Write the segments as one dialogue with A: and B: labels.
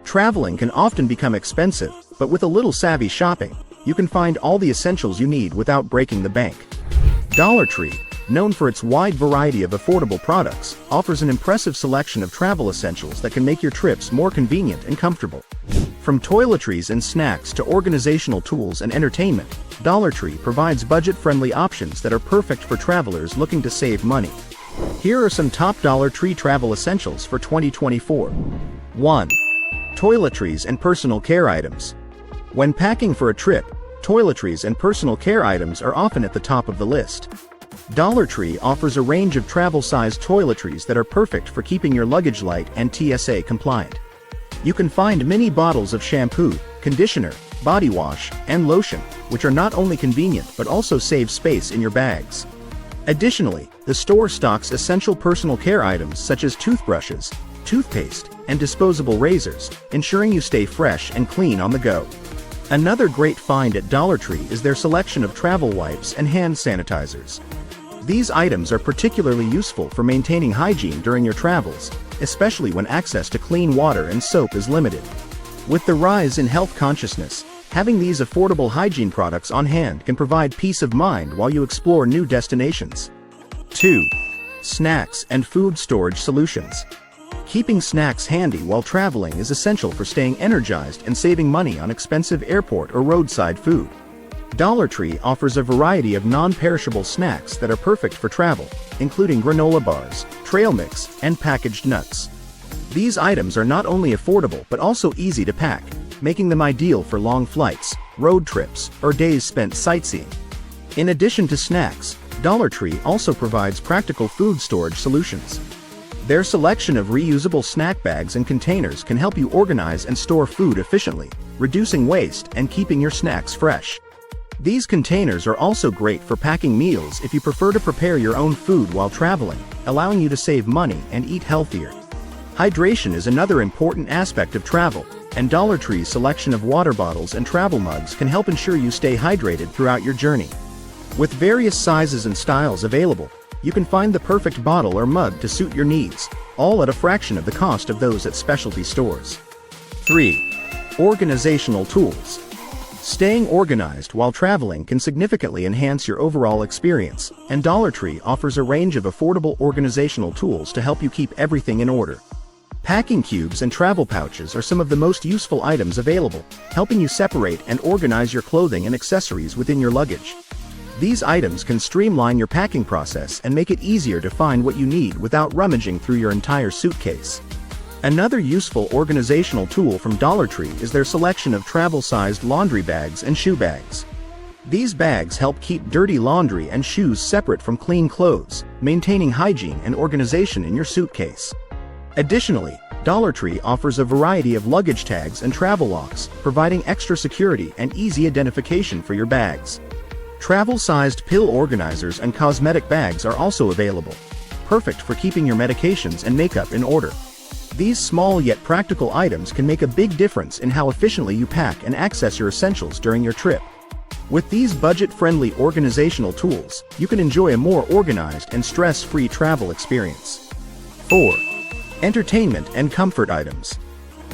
A: Traveling can often become expensive, but with a little savvy shopping, you can find all the essentials you need without breaking the bank. Dollar Tree, known for its wide variety of affordable products, offers an impressive selection of travel essentials that can make your trips more convenient and comfortable. From toiletries and snacks to organizational tools and entertainment, Dollar Tree provides budget-friendly options that are perfect for travelers looking to save money. Here are some top Dollar Tree travel essentials for 2024. 1. Toiletries and personal care items. When packing for a trip, toiletries and personal care items are often at the top of the list. Dollar Tree offers a range of travel-sized toiletries that are perfect for keeping your luggage light and TSA compliant. You can find mini bottles of shampoo, conditioner, body wash, and lotion, which are not only convenient but also save space in your bags. Additionally, the store stocks essential personal care items such as toothbrushes, toothpaste, and disposable razors, ensuring you stay fresh and clean on the go. Another great find at Dollar Tree is their selection of travel wipes and hand sanitizers. These items are particularly useful for maintaining hygiene during your travels, especially when access to clean water and soap is limited. With the rise in health consciousness, having these affordable hygiene products on hand can provide peace of mind while you explore new destinations. 2. Snacks and food storage solutions. Keeping snacks handy while traveling is essential for staying energized and saving money on expensive airport or roadside food. Dollar Tree offers a variety of non-perishable snacks that are perfect for travel, including granola bars, trail mix, and packaged nuts. These items are not only affordable but also easy to pack, making them ideal for long flights, road trips, or days spent sightseeing. In addition to snacks, Dollar Tree also provides practical food storage solutions. Their selection of reusable snack bags and containers can help you organize and store food efficiently, reducing waste and keeping your snacks fresh. These containers are also great for packing meals if you prefer to prepare your own food while traveling, allowing you to save money and eat healthier. Hydration is another important aspect of travel, and Dollar Tree's selection of water bottles and travel mugs can help ensure you stay hydrated throughout your journey. With various sizes and styles available, you can find the perfect bottle or mug to suit your needs, all at a fraction of the cost of those at specialty stores. 3. Organizational tools. Staying organized while traveling can significantly enhance your overall experience, and Dollar Tree offers a range of affordable organizational tools to help you keep everything in order. Packing cubes and travel pouches are some of the most useful items available, helping you separate and organize your clothing and accessories within your luggage. These items can streamline your packing process and make it easier to find what you need without rummaging through your entire suitcase. Another useful organizational tool from Dollar Tree is their selection of travel-sized laundry bags and shoe bags. These bags help keep dirty laundry and shoes separate from clean clothes, maintaining hygiene and organization in your suitcase. Additionally, Dollar Tree offers a variety of luggage tags and travel locks, providing extra security and easy identification for your bags. Travel-sized pill organizers and cosmetic bags are also available, perfect for keeping your medications and makeup in order. These small yet practical items can make a big difference in how efficiently you pack and access your essentials during your trip. With these budget-friendly organizational tools, you can enjoy a more organized and stress-free travel experience. 4. Entertainment and comfort items.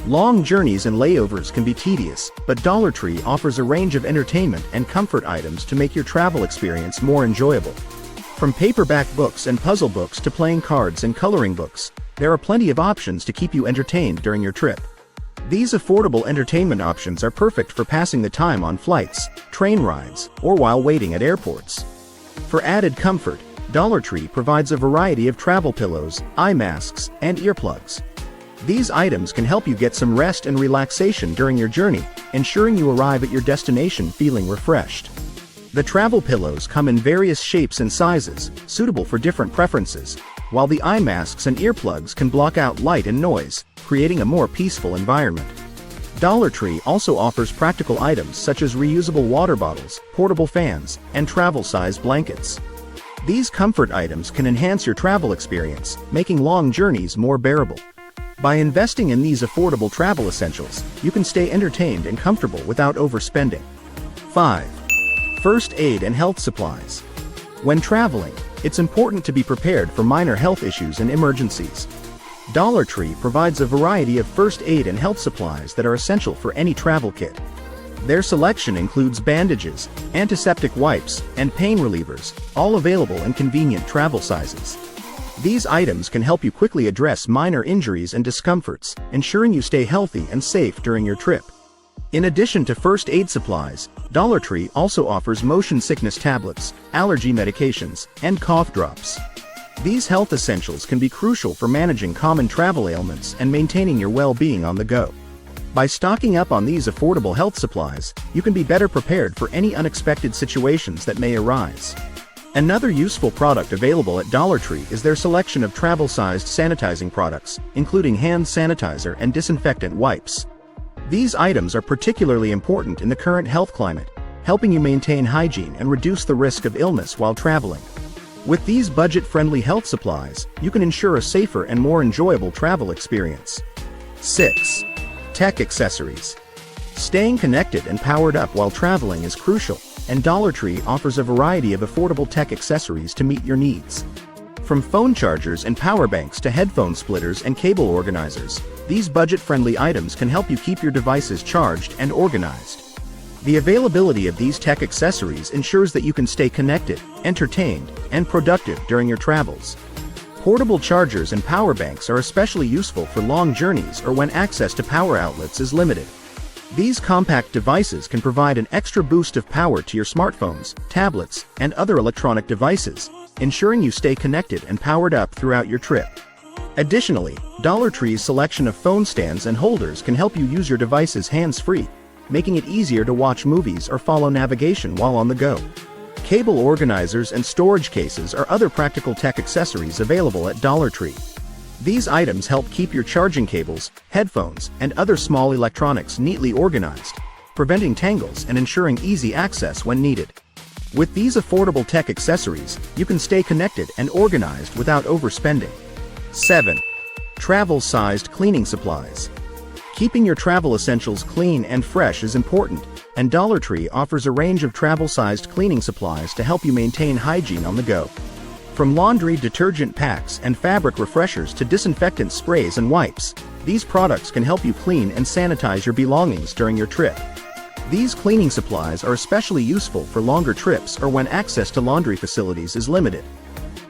A: Long journeys and layovers can be tedious, but Dollar Tree offers a range of entertainment and comfort items to make your travel experience more enjoyable. From paperback books and puzzle books to playing cards and coloring books, there are plenty of options to keep you entertained during your trip. These affordable entertainment options are perfect for passing the time on flights, train rides, or while waiting at airports. For added comfort, Dollar Tree provides a variety of travel pillows, eye masks, and earplugs. These items can help you get some rest and relaxation during your journey, ensuring you arrive at your destination feeling refreshed. The travel pillows come in various shapes and sizes, suitable for different preferences, while the eye masks and earplugs can block out light and noise, creating a more peaceful environment. Dollar Tree also offers practical items such as reusable water bottles, portable fans, and travel-sized blankets. These comfort items can enhance your travel experience, making long journeys more bearable. By investing in these affordable travel essentials, you can stay entertained and comfortable without overspending. 5. First aid and health supplies. When traveling, it's important to be prepared for minor health issues and emergencies. Dollar Tree provides a variety of first aid and health supplies that are essential for any travel kit. Their selection includes bandages, antiseptic wipes, and pain relievers, all available in convenient travel sizes. These items can help you quickly address minor injuries and discomforts, ensuring you stay healthy and safe during your trip. In addition to first aid supplies, Dollar Tree also offers motion sickness tablets, allergy medications, and cough drops. These health essentials can be crucial for managing common travel ailments and maintaining your well-being on the go. By stocking up on these affordable health supplies, you can be better prepared for any unexpected situations that may arise. Another useful product available at Dollar Tree is their selection of travel-sized sanitizing products, including hand sanitizer and disinfectant wipes. These items are particularly important in the current health climate, helping you maintain hygiene and reduce the risk of illness while traveling. With these budget-friendly health supplies, you can ensure a safer and more enjoyable travel experience. 6. Tech accessories. Staying connected and powered up while traveling is crucial, and Dollar Tree offers a variety of affordable tech accessories to meet your needs. From phone chargers and power banks to headphone splitters and cable organizers, these budget-friendly items can help you keep your devices charged and organized. The availability of these tech accessories ensures that you can stay connected, entertained, and productive during your travels. Portable chargers and power banks are especially useful for long journeys or when access to power outlets is limited. These compact devices can provide an extra boost of power to your smartphones, tablets, and other electronic devices, ensuring you stay connected and powered up throughout your trip. Additionally, Dollar Tree's selection of phone stands and holders can help you use your devices hands-free, making it easier to watch movies or follow navigation while on the go. Cable organizers and storage cases are other practical tech accessories available at Dollar Tree. These items help keep your charging cables, headphones, and other small electronics neatly organized, preventing tangles and ensuring easy access when needed. With these affordable tech accessories, you can stay connected and organized without overspending. 7. Travel-sized cleaning supplies. Keeping your travel essentials clean and fresh is important, and Dollar Tree offers a range of travel-sized cleaning supplies to help you maintain hygiene on the go. From laundry detergent packs and fabric refreshers to disinfectant sprays and wipes, these products can help you clean and sanitize your belongings during your trip. These cleaning supplies are especially useful for longer trips or when access to laundry facilities is limited.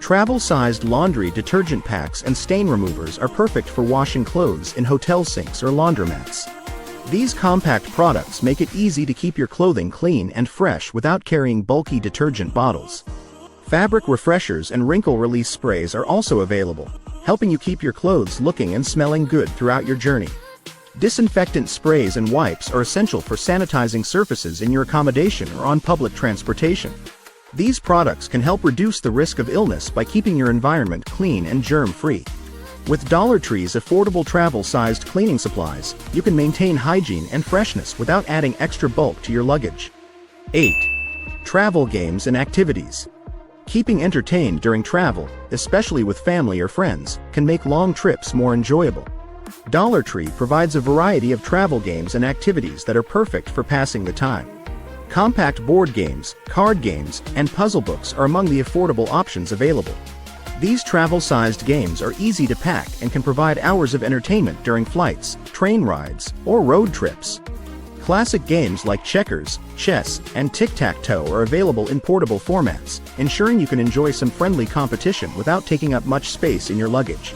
A: Travel-sized laundry detergent packs and stain removers are perfect for washing clothes in hotel sinks or laundromats. These compact products make it easy to keep your clothing clean and fresh without carrying bulky detergent bottles. Fabric refreshers and wrinkle release sprays are also available, helping you keep your clothes looking and smelling good throughout your journey. Disinfectant sprays and wipes are essential for sanitizing surfaces in your accommodation or on public transportation. These products can help reduce the risk of illness by keeping your environment clean and germ-free. With Dollar Tree's affordable travel-sized cleaning supplies, you can maintain hygiene and freshness without adding extra bulk to your luggage. 8. Travel games and activities. Keeping entertained during travel, especially with family or friends, can make long trips more enjoyable. Dollar Tree provides a variety of travel games and activities that are perfect for passing the time. Compact board games, card games, and puzzle books are among the affordable options available. These travel-sized games are easy to pack and can provide hours of entertainment during flights, train rides, or road trips. Classic games like checkers, chess, and tic-tac-toe are available in portable formats, ensuring you can enjoy some friendly competition without taking up much space in your luggage.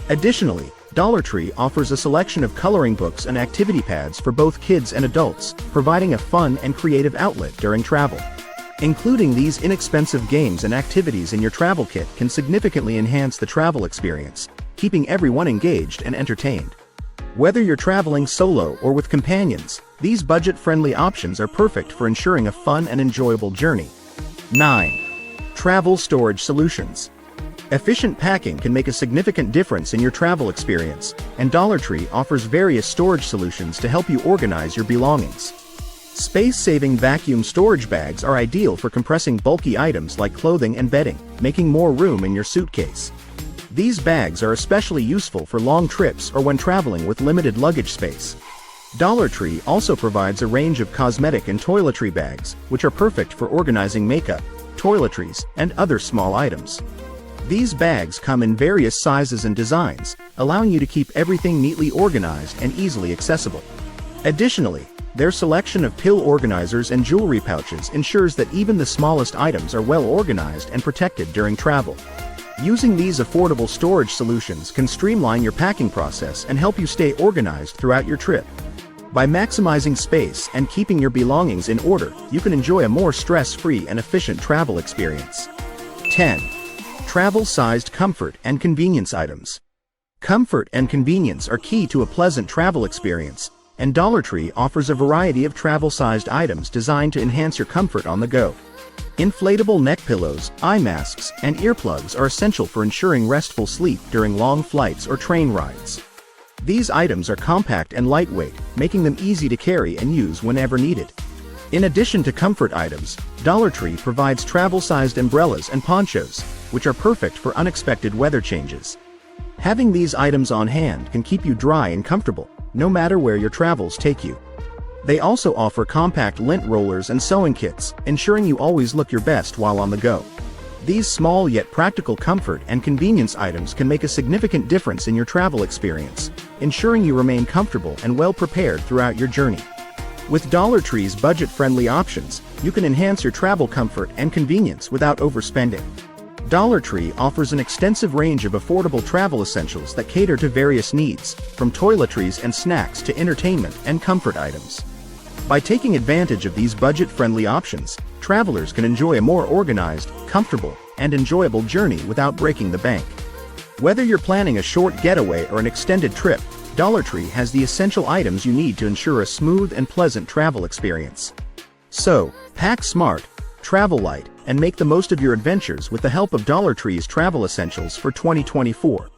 A: Additionally, Dollar Tree offers a selection of coloring books and activity pads for both kids and adults, providing a fun and creative outlet during travel. Including these inexpensive games and activities in your travel kit can significantly enhance the travel experience, keeping everyone engaged and entertained. Whether you're traveling solo or with companions, these budget-friendly options are perfect for ensuring a fun and enjoyable journey. 9. Travel storage solutions. Efficient packing can make a significant difference in your travel experience, and Dollar Tree offers various storage solutions to help you organize your belongings. Space-saving vacuum storage bags are ideal for compressing bulky items like clothing and bedding, making more room in your suitcase. These bags are especially useful for long trips or when traveling with limited luggage space. Dollar Tree also provides a range of cosmetic and toiletry bags, which are perfect for organizing makeup, toiletries, and other small items. These bags come in various sizes and designs, allowing you to keep everything neatly organized and easily accessible. Additionally, their selection of pill organizers and jewelry pouches ensures that even the smallest items are well organized and protected during travel. Using these affordable storage solutions can streamline your packing process and help you stay organized throughout your trip. By maximizing space and keeping your belongings in order, you can enjoy a more stress-free and efficient travel experience. 10. Travel-sized comfort and convenience items. Comfort and convenience are key to a pleasant travel experience, and Dollar Tree offers a variety of travel-sized items designed to enhance your comfort on the go. Inflatable neck pillows, eye masks, and earplugs are essential for ensuring restful sleep during long flights or train rides. These items are compact and lightweight, making them easy to carry and use whenever needed. In addition to comfort items, Dollar Tree provides travel-sized umbrellas and ponchos, which are perfect for unexpected weather changes. Having these items on hand can keep you dry and comfortable, no matter where your travels take you. They also offer compact lint rollers and sewing kits, ensuring you always look your best while on the go. These small yet practical comfort and convenience items can make a significant difference in your travel experience, ensuring you remain comfortable and well prepared throughout your journey. With Dollar Tree's budget-friendly options, you can enhance your travel comfort and convenience without overspending. Dollar Tree offers an extensive range of affordable travel essentials that cater to various needs, from toiletries and snacks to entertainment and comfort items. By taking advantage of these budget-friendly options, travelers can enjoy a more organized, comfortable, and enjoyable journey without breaking the bank. Whether you're planning a short getaway or an extended trip, Dollar Tree has the essential items you need to ensure a smooth and pleasant travel experience. So, pack smart, travel light, and make the most of your adventures with the help of Dollar Tree's travel essentials for 2024.